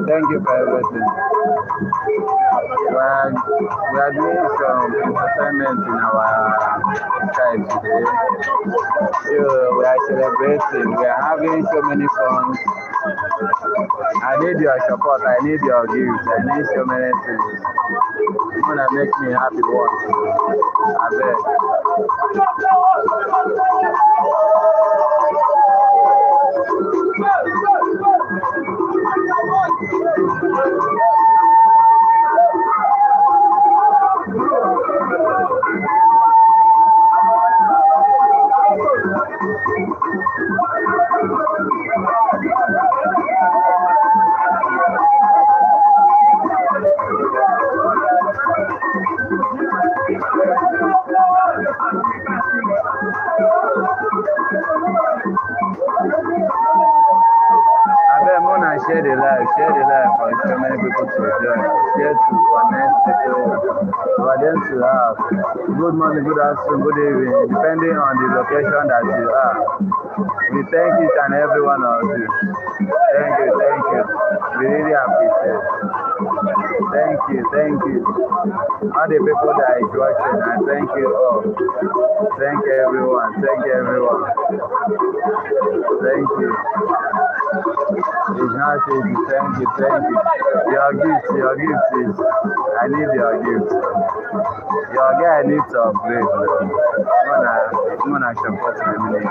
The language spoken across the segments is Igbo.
Thank you for everything. We are doing some entertainment in our side today. So we are celebrating. We are having so many fun. I need your support. I need your gifts. I need so many things. It's gonna make me happy once. I beg. Share the life for so many people to join, share to connect people, for them to have good morning, good afternoon, good evening, depending on the location that you are. We thank each and every one of you. Thank you. We really appreciate it. Thank you. All the people that is watching, I thank you all. Thank everyone. Thank you. It's not easy. Thank you. Your gift is, I need your gift. Your guy needs to upgrade. I'm gonna support him.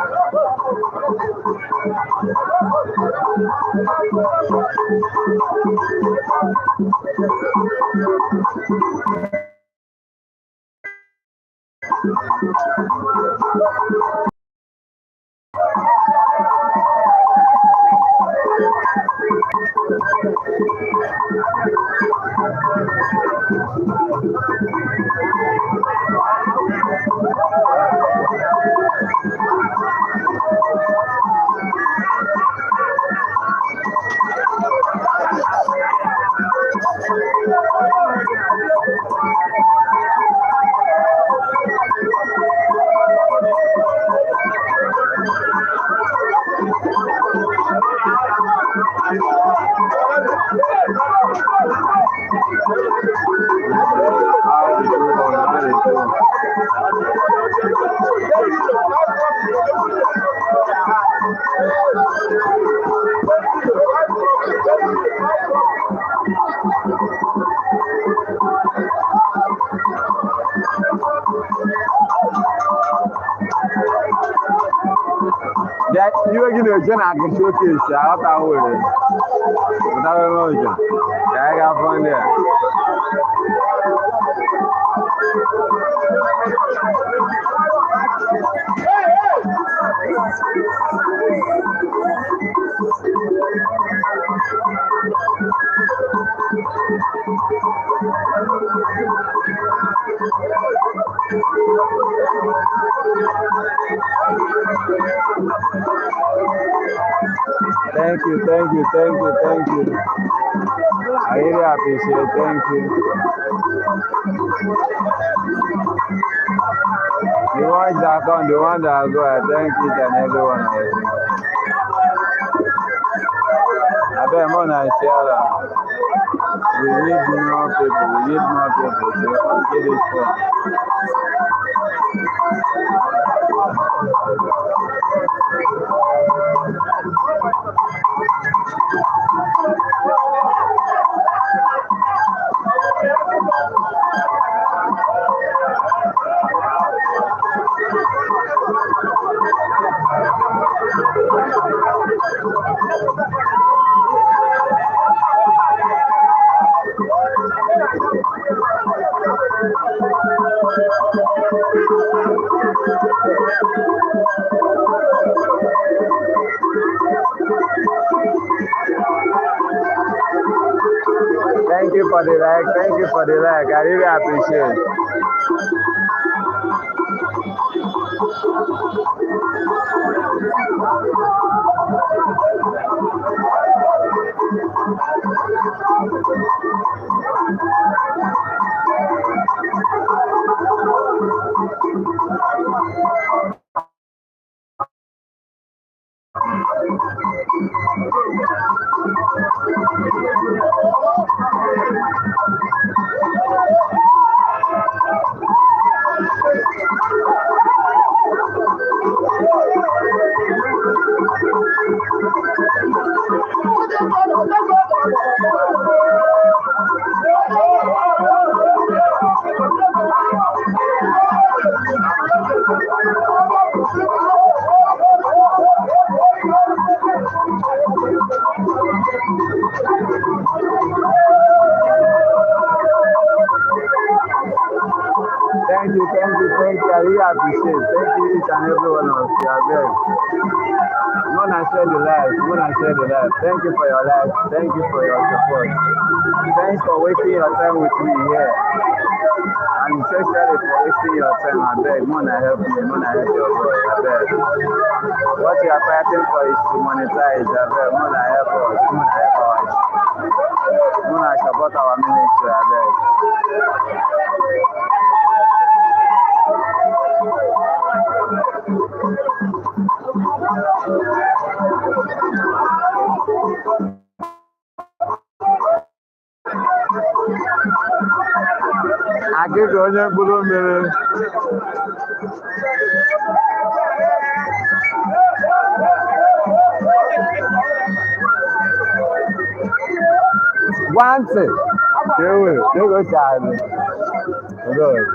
You are going to showcase out our way. Without emotion. I got fun there. Thank you. I really appreciate it. Thank you. The ones that come, the ones that go, I thank each and every one of you. I bet more than share that. We need more people. To get this fun. Thank you for the like. I really appreciate it. Thank you. I really appreciate it. Thank you each and every one of you. Mona share the life. Thank you for your life. Thank you for your support. Thanks for wasting your time with me here. And especially for wasting your time. I beg, Mona help me. Mona help your boy. I beg. What you are fighting for is to monetize. I beg. Mona help us. Mona help us. Mona support our ministry. I beg. Akịka onye mkpụrụ mmiri. Gwantị. Ego chaazị. Good.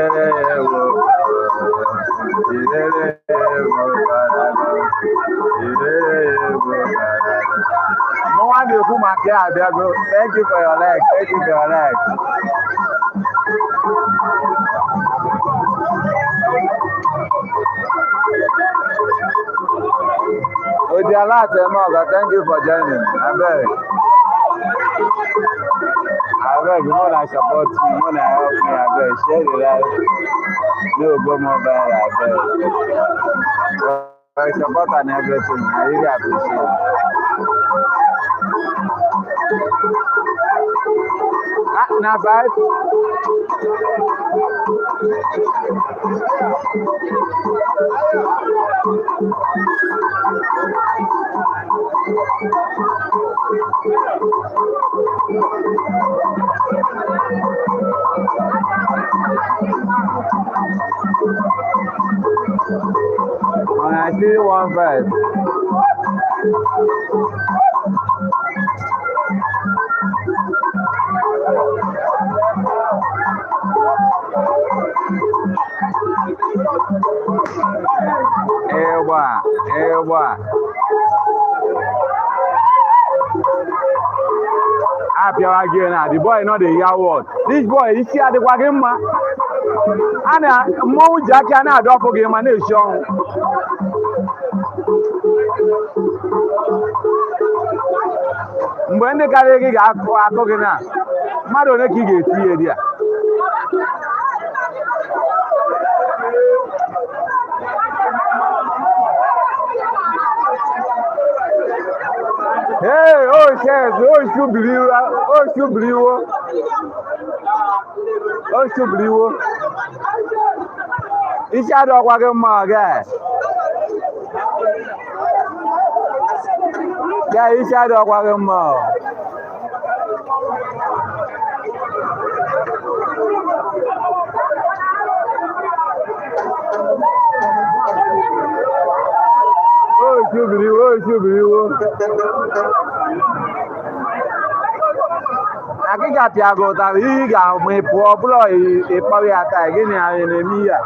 No one will come back here, Diego. Thank you for your leg. Thank you for your leg. Ojialate Moga, thank you for joining. I beg, more than support me, more than help me, I beg. Share the life. No go mobile, I beg. For support and everything, I really appreciate it. Now, five. And I see one first. Ewa. Happy again now. The boy not the year word. This boy, you see at the wagon man. And more Jackie and I don't forget my nation. When the carry talking now, Madonna Kiggy here. Hey, oh, yes, oh, Subliwo. It's a dog wagon, my guy. Yeah, it's a dog wagon, ma. Oh, Subliwo. I think I go that he got my poor boy, a probably attack in the Mia.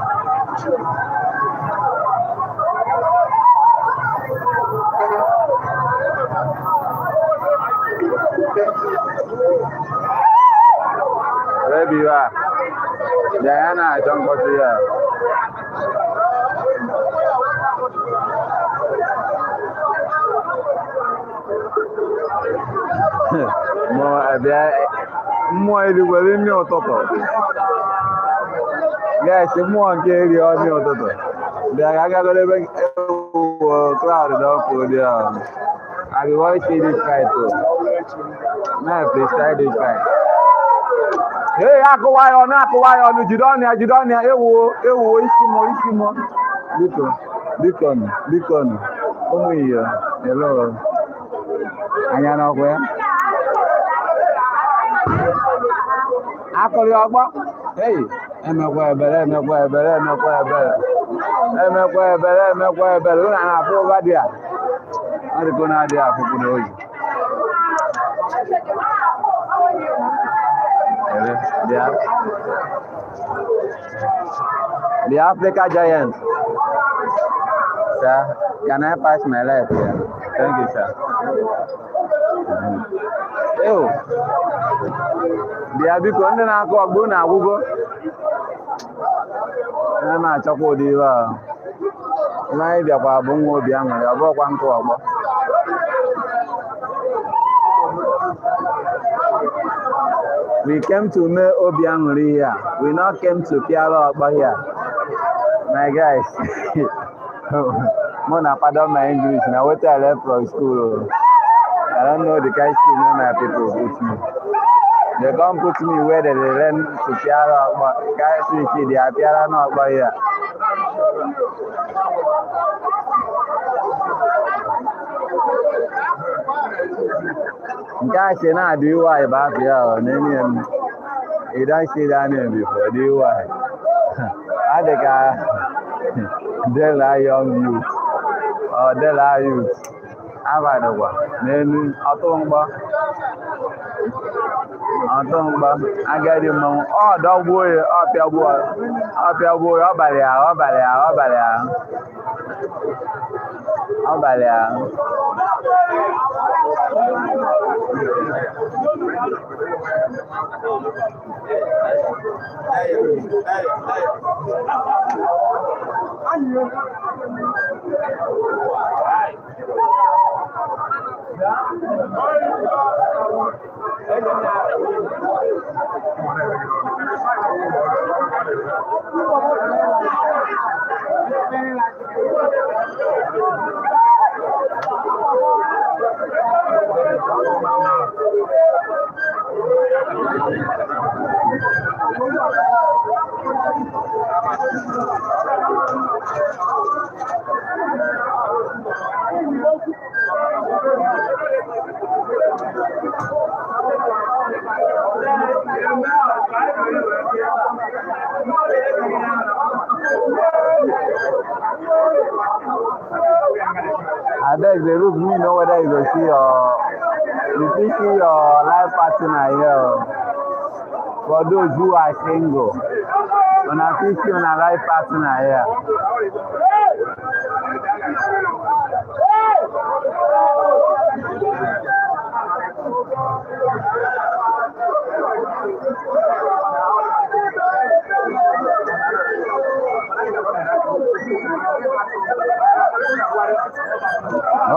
Maybe you are. Diana, I don't go to you. More everywhere in your toto. Yes, more carry on your toto. I got a little crowded up for the. I will always see this guy too. No, please try this guy. Hey, Aquawai on Judonia, Ishimo. Beacon. Oh, hello. I know where. Akọ̀lẹ̀ ọgbọ́. Hey, ẹmẹ̀kọ́ ẹ̀bẹ̀rẹ̀. Lónà àwọn àfọ́ bá dí à. Wọ́n ti kó náà dí àfọ́kù ní òyìn. The Africa giant. Sir, can I pass my life here? Thank you, sir. Ew. Dia biko ndị na-akụ ọgbụ na agwụgo na na-achọkwa ụdị iwe ahụ ihe anyị bịakwa bụ nwa obi aṅụrị ọ bụrụkwa nkụ ọgbọ we came to mee obi aṅụrị here we not came to pịara ọgbọ here my guys mụ na pardon my English na wetin I left from school I don't know the kind school my people put me. They come put me where they learn to piara, but guys, see, they are piara not by here. Guys, you know, do you why about here? You don't see that name before, do you why? I think they are young youth, or they are youth. abalịkwa n'elu ọtụmgba agadi mmanwụ ọ dọgbuo ya ọpịagbuo ya ọbalị ahụ I beg the room, me know whether you go see your life partner here. For those who are single, when I see your life partner here.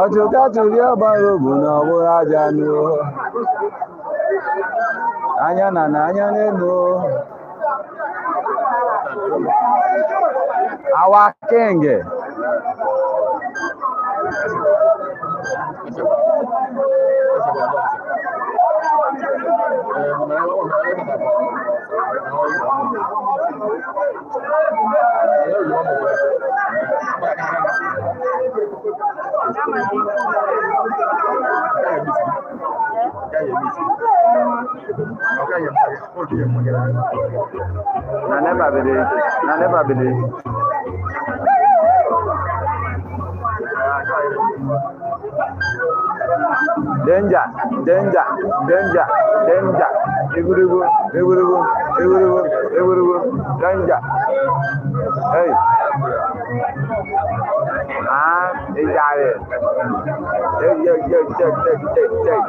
Ọchụkachụri ọgbara obu na ọbụrụ aja nụ anya na anya n'elu our king na never believe. Danger. Igburugu, danger. Hey. He got it. Check.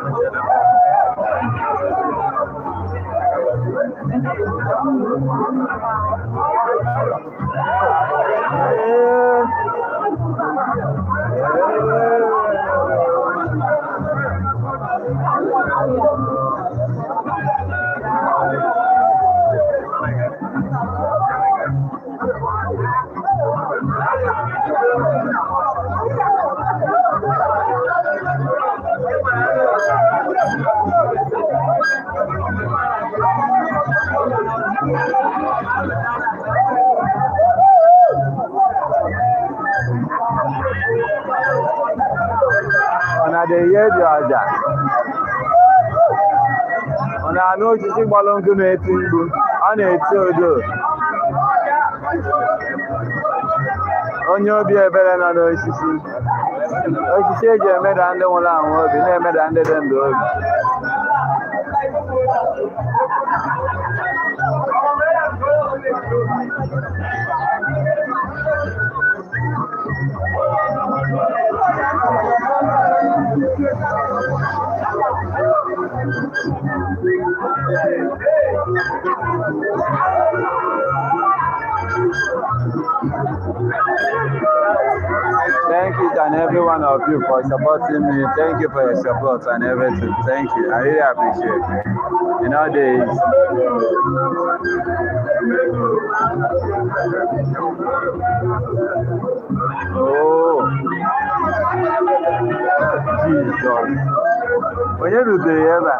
They hear the ọjà. Ọ na-anụ osisi gbara nkụ na-eti mkpu, ọ na-eti odo. Onye obi ebere nọ n'osisi. Osisi eji emeda ndị nwụrụ anwụ obi, na-emeda ndị dị ndụ obi. Thank each and every one of you for supporting me. Thank you for your support and everything. Thank you. I really appreciate it. In all days. Oh, Jesus. When you do the ever,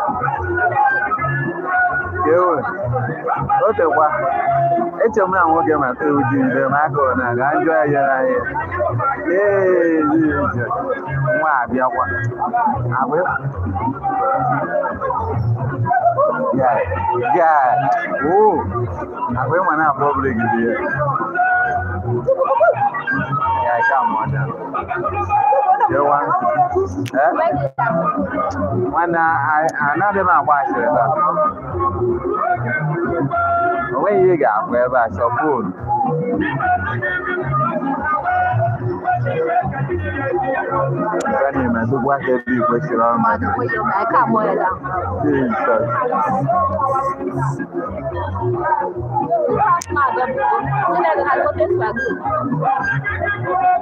otekwa eche m na nwoke maka uji mbe maka ọna ga njọ ya yara ya nwa abịakwa abụ ya abụ ma na abụọ bụrụ gidi ya come on down. want eh? When another man watch it. When you got wherever I saw food. When you man, what they do question on my Jesus.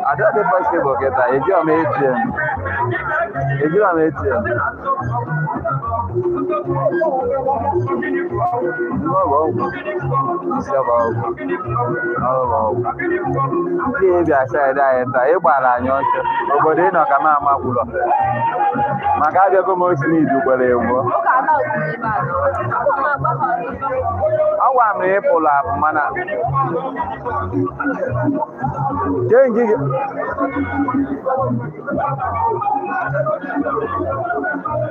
I don't know if possible get that. If you're making, if you're making, no, if I said that, I but they know come out. My God, you're going to need to believe. I want me pull up, man.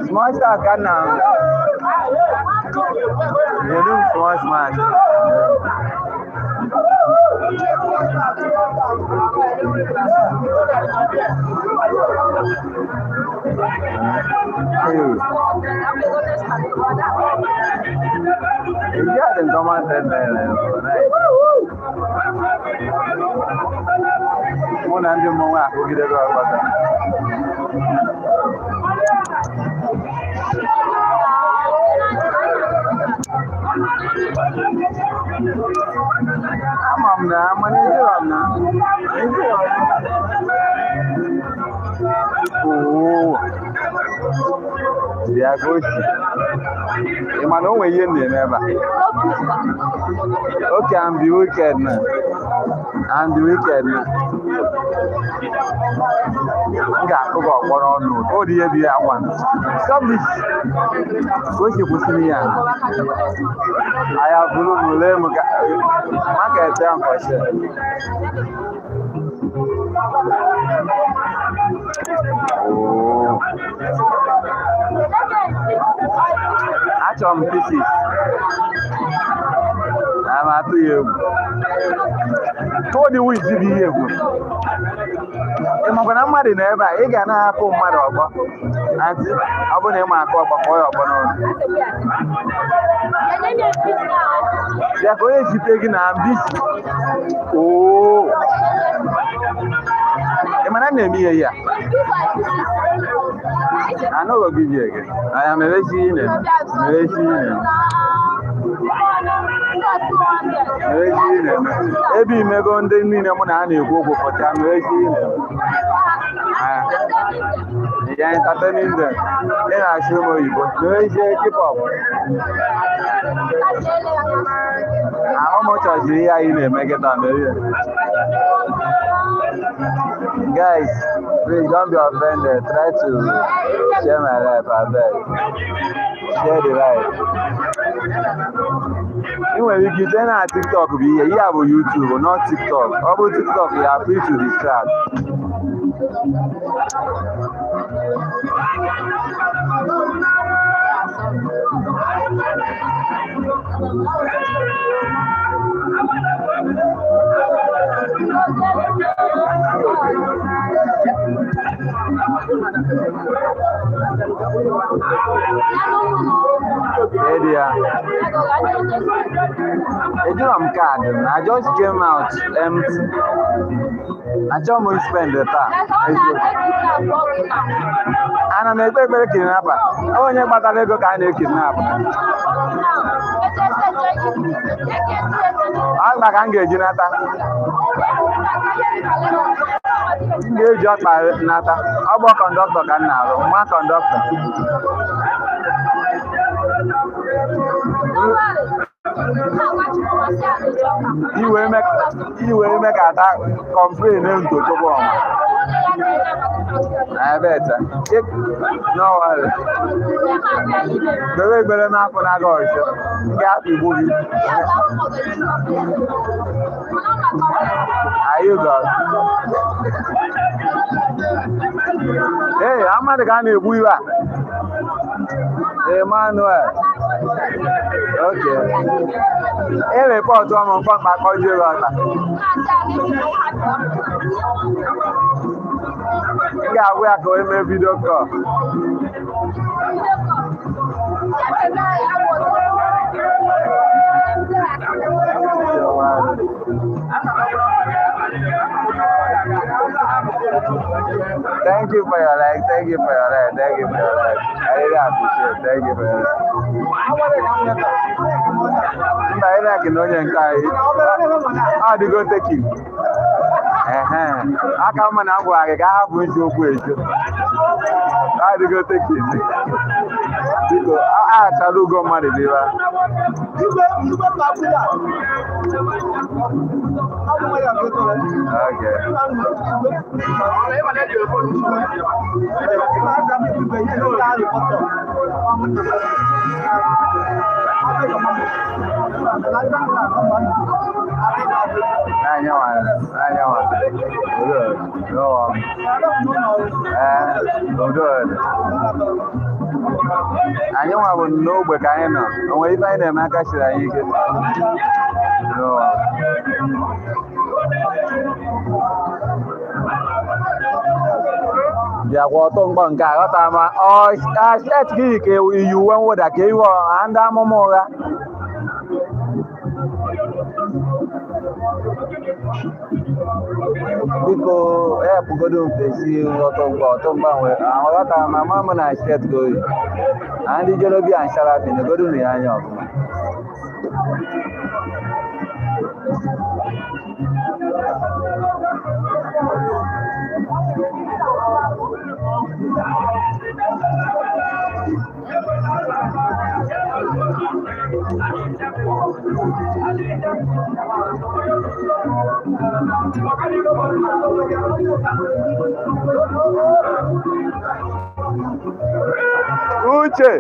Small star can now. You do small smash. Yeah, then come on, then. One and the more I get it all. I'm oh, they are good. You might know where you're never. Okay, I'm the wicked now. I'm the wicked now. Got to go on. Oh, dear, one. Stop this. Go to Pusinia. I have blue lemon. Market down for sure. Oh. Atom pieces. I'm at you. Told you we did here. I'm going to marry never. I got a apple mother. Auntie, I want to mark up a boy. They are going to take in this. Oh. I'm not here. I know what give you again. I am a machine. Maybe me go on the minimum and you go for time. Yeah, entertaining them. Then I show you, but keep up. How much are you here in a megaton? Guys, please don't be offended. Try to share my life, I beg. Share the life. Anyway, you can on TikTok, you have YouTube, not TikTok. About TikTok, you are free to distract. I just came out empty. I just spend the time. And I'm a baby kidnapper. Oh, you're about to go kind of kidnap. I'm not going to get Jonathan. Engage your Nata. How about conductor can now? My conductor. You will make attack complain to go on. I bet. No worry. The way better not when I go. Got the movie. Are you good? Hey, I'm not the guy who are. Emmanuel. Okay. report ọmọ nǹkan pàkọ́ jù lọ́la. Ị ga-agwa ya ka o mee vidio kọl. Thank you for your like. Thank you for your like. Thank you for your like. I really appreciate it. Thank you for your like. Mba, ị like na onye nke anyị. Ọ dịgo taking. Aka mma na agwa gị ka a hapụ iji okwu eju. Ọ dịgo taking. Biko, aghachala ugo mmadụ dịba. Okay. Good. No. Good. Anyị nwa bụ n'ogbe ka anyị nọ. O nwere ife anyị na-eme aka siri anyị ike. Bịakwa ọtọ mgbọ nke a ghọtara ma shet gị ka iyi uwe mwụda ka iwe ọha ndị amụma ụgha. Biko epụgodo mfesi ọtọ mgba nwere ahụ ghọtara ma mama na shet gị oyi. Na ndị jolobi anshara bi negodo na ya anya ọfụma. Uche.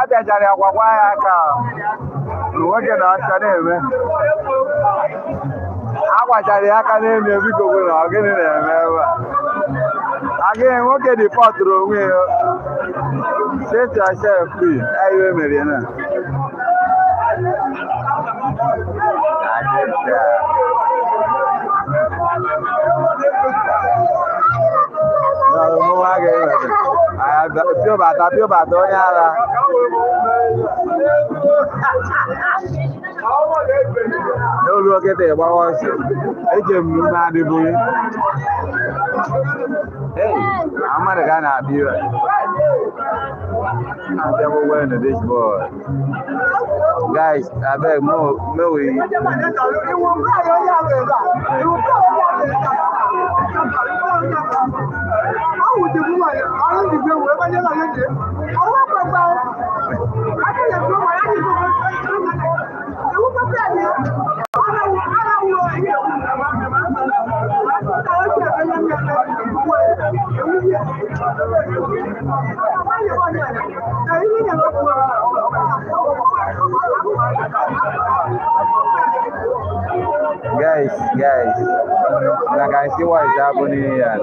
Abịajara ya gwagwa ya ka nwoke na ọcha na-eme. Agwachara ya aka na-eme biko bụ na ọgịnị na-eme ebe a. Agaghị nwoke dị pọtụrụ onwe ya. Set yourself free. Iwe mere na. Piobata onye ara. N'olu okete gbawa ọsọ. Eje m n'ume adịbụghị. Amadu ga na-abịa iwe. I'm wearing this boy. Guys, I beg more. guys, like I see what is happening here.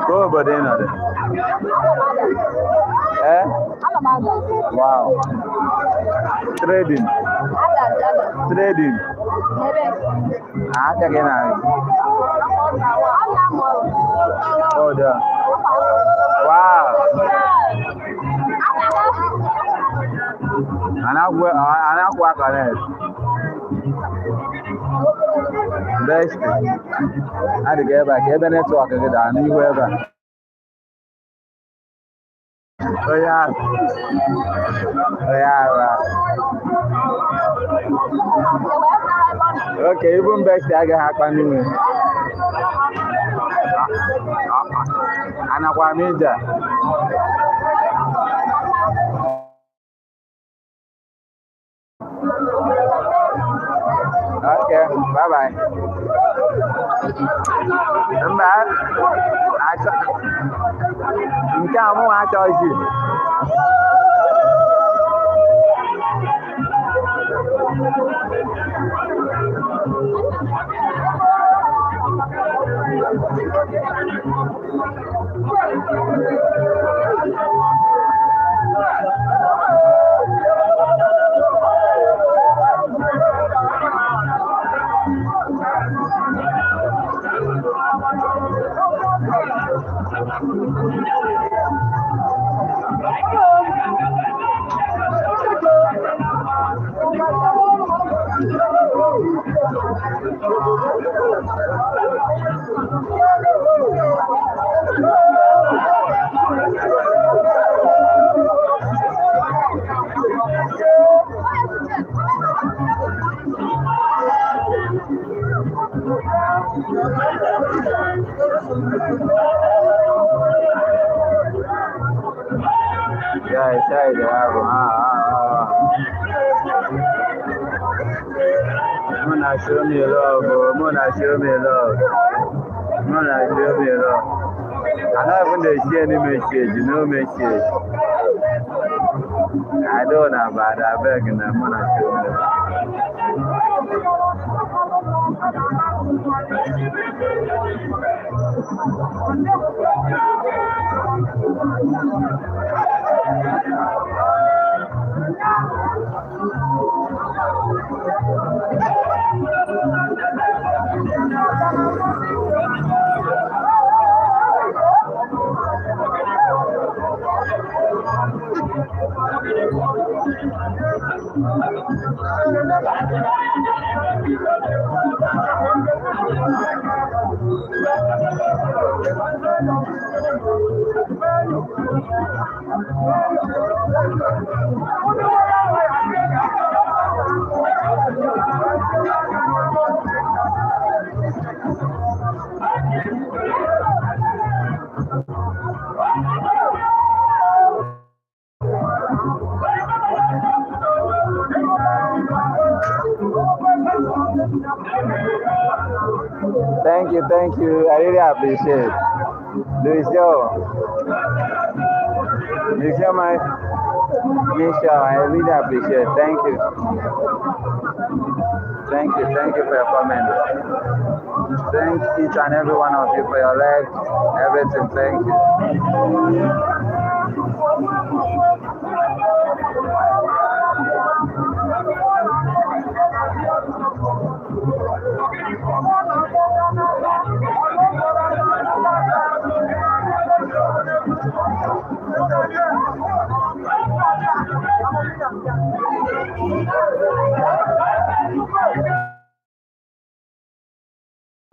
Go over there now. Eh? Wow. Trading. Trading. Again. Oh, there. Wow. Anak work on it. Best. I had to get back. Even network again. I knew whoever. Oh yeah. Okay, even best I get happen anyway. Anak wa meja. Okay, bye bye. Mbak, kamu aco isi. Yeah, they have. Mona, show me love. Mona, show me love. Mona, show me love. I don't even see any message. No message. I don't know about that. I beg you, Mona, show me love. Thank you. I really appreciate it. Lucio, my Misha, I really appreciate it. Thank you. Thank you for your comment. Thank each and every one of you for your likes, everything. Thank you.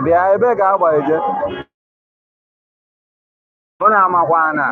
bịa ebe ka agba eje unu amakwana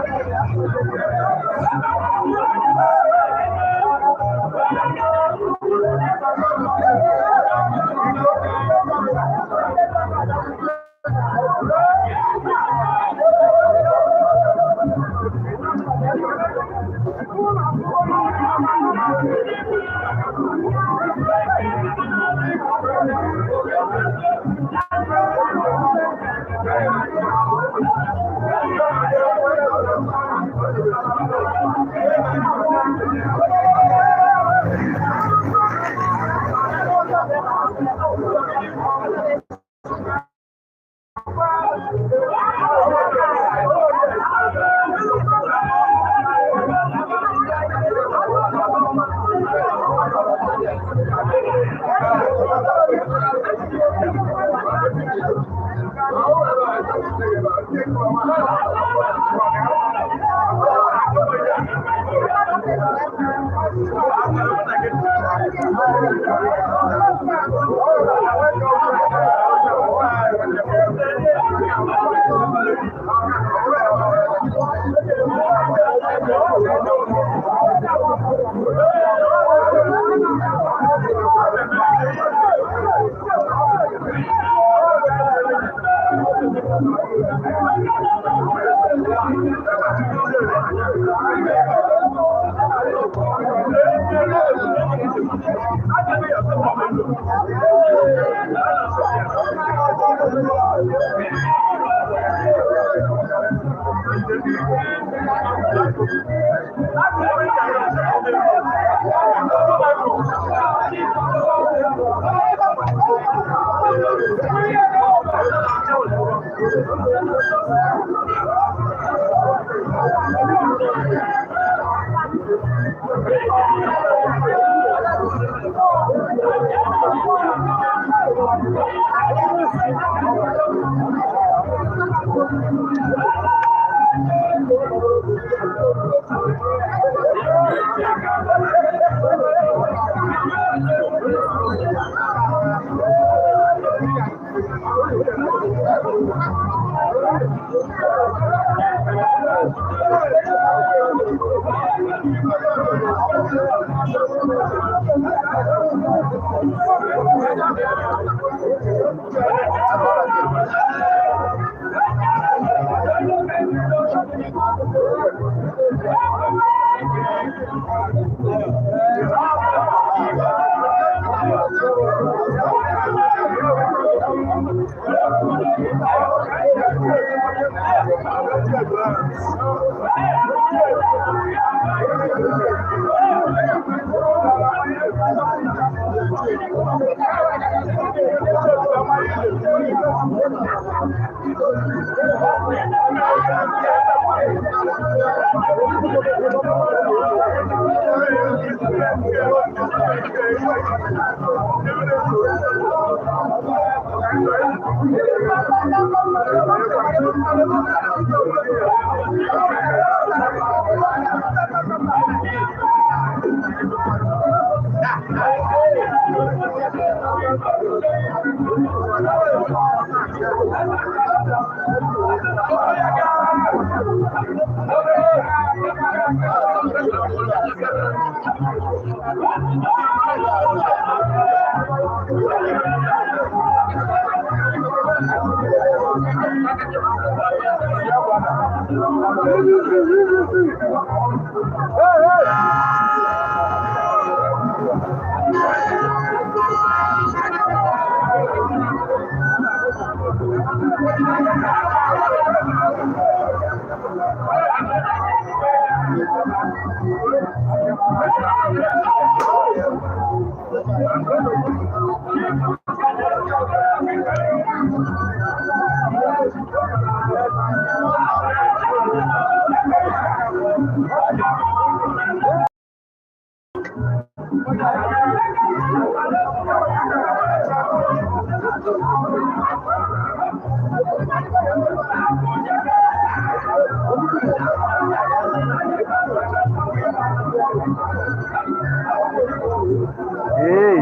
Hey,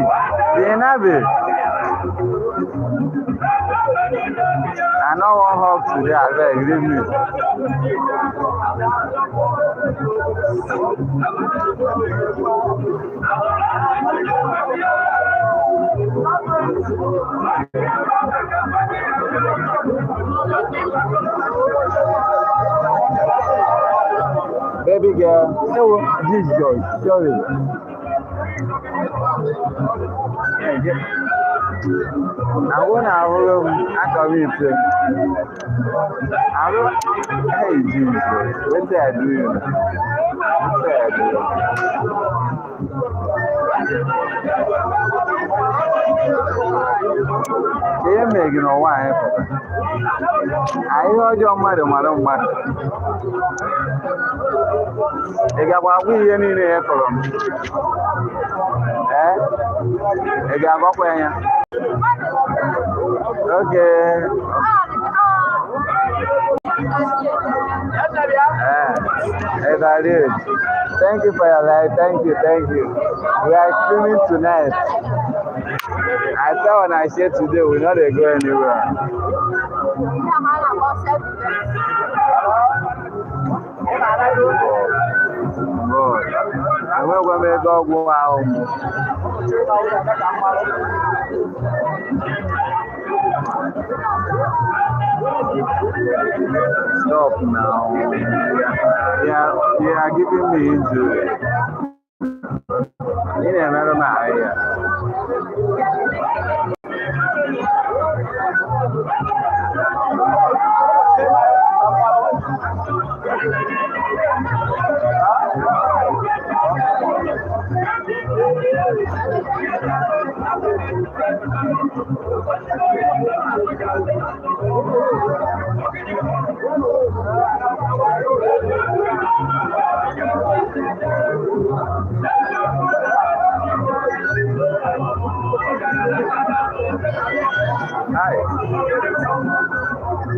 Zenabi. I no wan hug today, abeg leave me. Baby girl, this joy, sorry. I wanna hold I come in. Hey Jesus, what did I do? What did I do? They're making a wife. I heard your mother. They got what we in here for them. Eh? They got what we are. Okay. Yes, I did. Thank you for your life. Thank you. We are streaming tonight. I thought when I said today, we're not going to go anywhere. God. I'm not going to go out. Stop now. Yeah, giving me injury. In another area. Hi.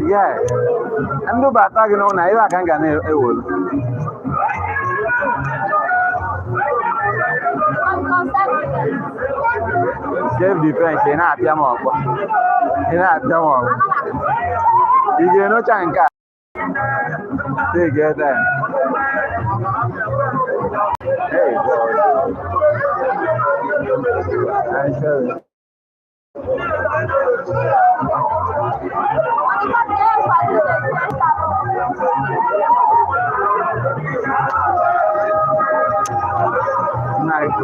Yeah. I'm do bata gino na ira kan ga na ewolu. Self defense na apia mo opo. Ina apia mo. Ige no chanka. They get that. Hey God. I'm sorry. Nice.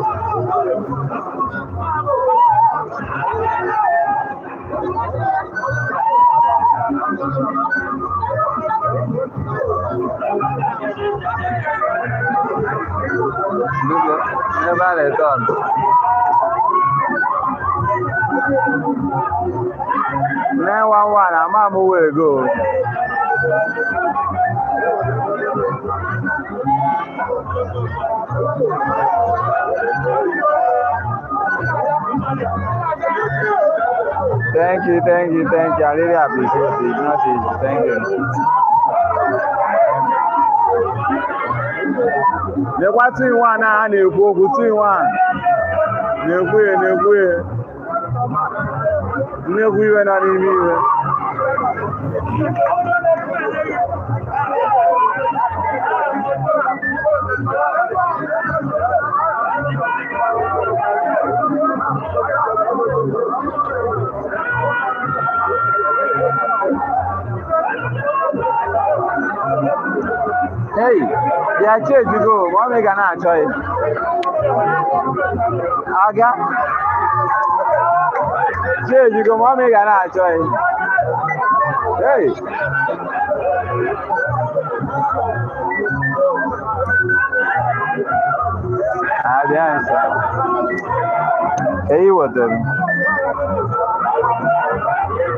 Never return. One, I'm on my way go. Thank you. I really appreciate it. Not easy. Thank you. The what you want now, you go to one. You not even. Hey, yeah, change you go. What make an answer? Aga. Change you go. What make an answer? Hey. The answer. Hey, what then?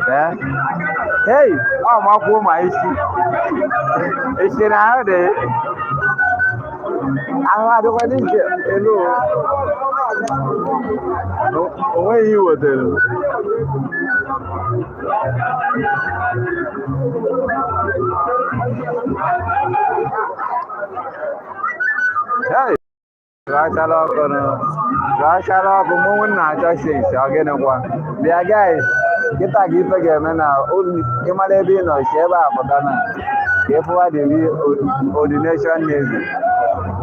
Yeah. Hey, I'm up for my issue. It's in our day. I don't want to get hello. Where you were there? Hey. Rashala, moment, not just things. Again, one. There, guys. Kita ife ga-eme na ịmara ebe ị nọ si ebe a pụta na ka ịfụwa the ordination navy.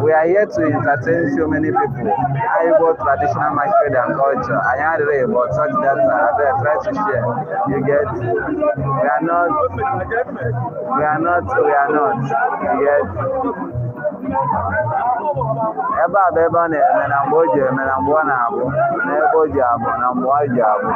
We are here to entertain so many people. Igbo traditional masquerade and culture. I had it, but such that I try to share. You get? We are not. You get? Ebe a bụ ebe ọ na-eme na mgbe o ji eme na mgbe ọ na-abụ na ebe o ji abụ na mgbe ọ ji abụ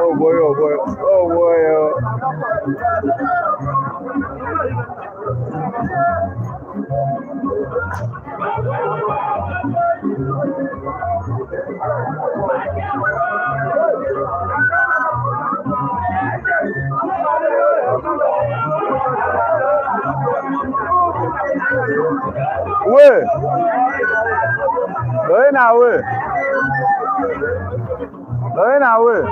Oh boy, oh boy, oh boy. Wait. Going away. Going away.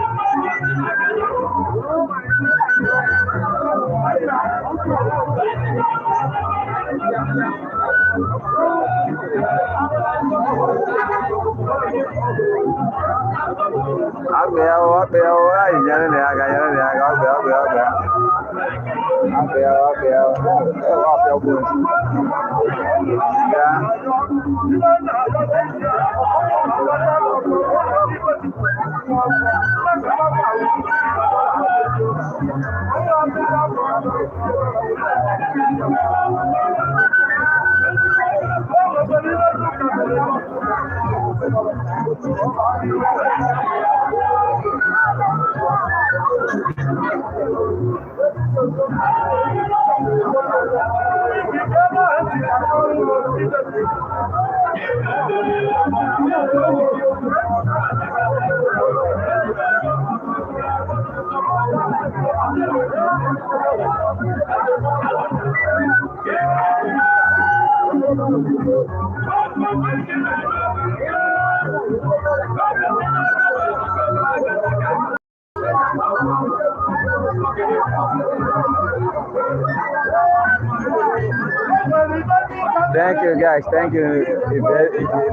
Thank you guys, thank you,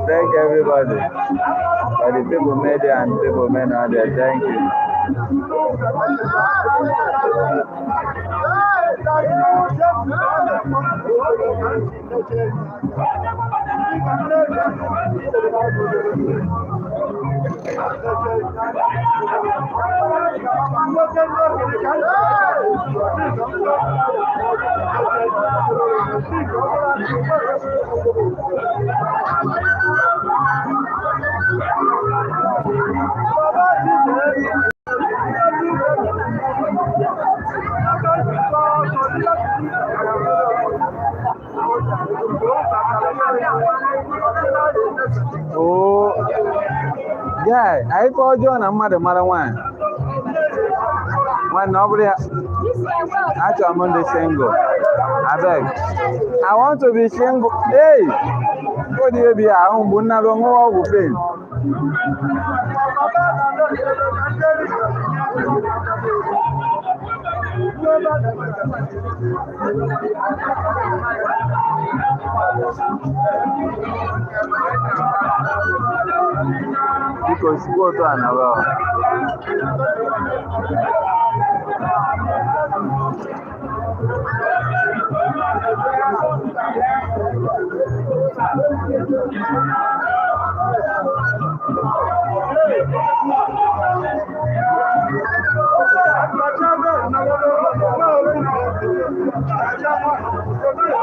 thank everybody, for the people made it and people made out there, thank you. Oh, yeah, I told you I'm mother one. When nobody actually I'm on the single. I beg. I want to be single. Hey, what do you be? I don't know what will be. Because go to another.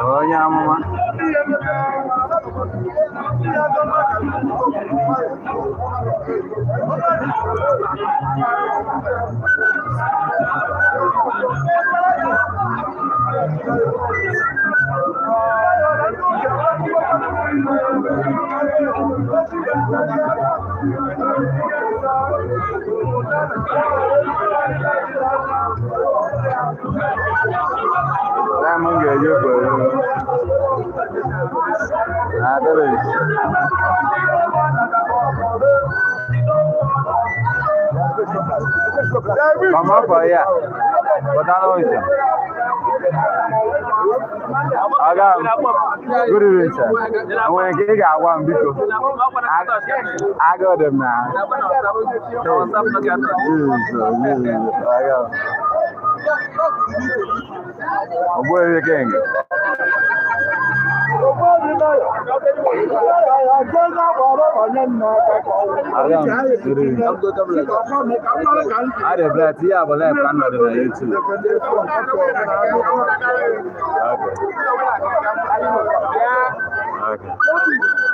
Oh, yeah, mama. you for I don't know. Come on for here. But I know it. Good evening, sir. I want to get one because I got them now. Where are you going? I have let you have a left under the YouTube. Okay. Okay.